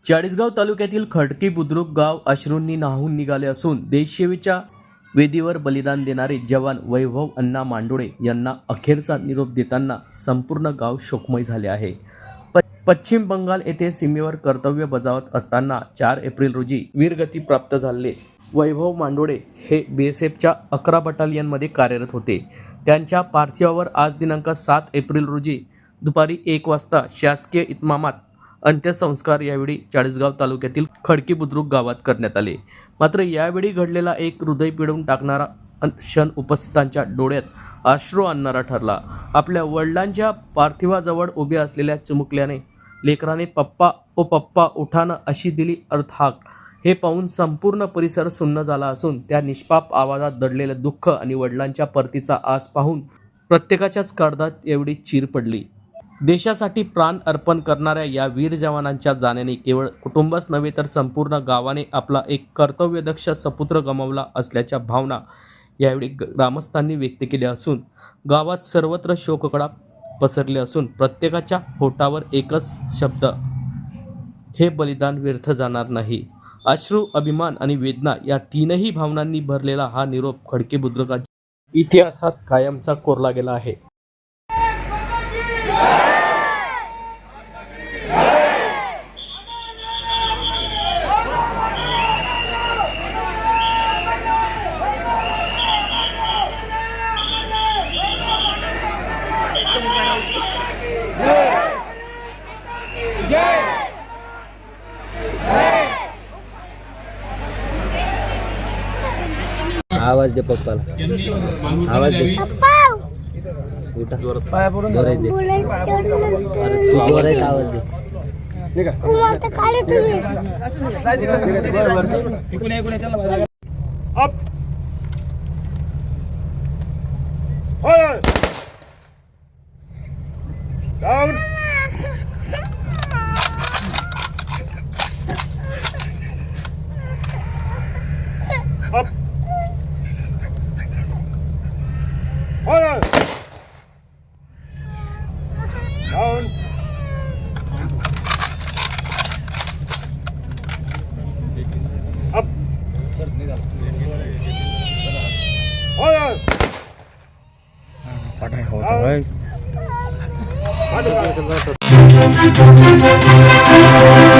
चाळीसगाव तालुक्यातील खडकी बुद्रुक गाव अश्रूंनी न्हाऊन निघाले असून देशसेवेच्या वेदीवर बलिदान देणारे जवान वैभव अण्णा मांडोळे यांना अखेरचा निरोप देताना संपूर्ण गाव शोकमय झाले आहे. पश्चिम बंगाल येथे सीमेवर कर्तव्य बजावत असताना 4 एप्रिल रोजी वीरगती प्राप्त झाले वैभव मांडोळे हे बीएसएफच्या 11 बटालियनमध्ये कार्यरत होते. त्यांच्या पार्थिवावर आज दिनांक 7 एप्रिल रोजी दुपारी 1 वाजता शासकीय इतमामात अंत्यसंस्कार यावेळी चाळीसगाव तालुक्यातील खडकी बुद्रुक गावात करण्यात आले. मात्र यावेळी घडलेला एक हृदय पिळून टाकणारा क्षण उपस्थितांच्या डोळ्यात अश्रू आणणारा ठरला. आपल्या वडिलांच्या पार्थिवाजवळ उभे असलेल्या चिमुकल्याने लेकराने पप्पा ओ पप्पा उठानं अशी दिली अर्थहाक. हे पाहून संपूर्ण परिसर सुन्न झाला असून त्या निष्पाप आवाजात दडलेलं दुःख आणि वडिलांच्या परतीचा आस पाहून प्रत्येकाच्याच काळजात एवढी चीर पडली. देशासाठी प्राण अर्पण करणाऱ्या या वीर जवानांच्या जाण्याने केवळ कुटुंबच नव्हे तर संपूर्ण गावाने आपला एक कर्तव्यदक्ष सपुत्र गमावला असल्याच्या भावना यावेळी ग्रामस्थांनी व्यक्त केल्या असून गावात सर्वत्र शोककळा पसरले असून प्रत्येकाच्या होठावर एकच शब्द, हे बलिदान व्यर्थ जाणार नाही. अश्रू, अभिमान आणि वेदना या तीनही भावनांनी भरलेला हा निरोप खडकी बुद्रुकाच्या इतिहासात कायमचा कोरला गेला आहे. आवाज दे पप्पाला, आवाज दे. उठा जोरात दे, तू जोरात आवाज दे. Down.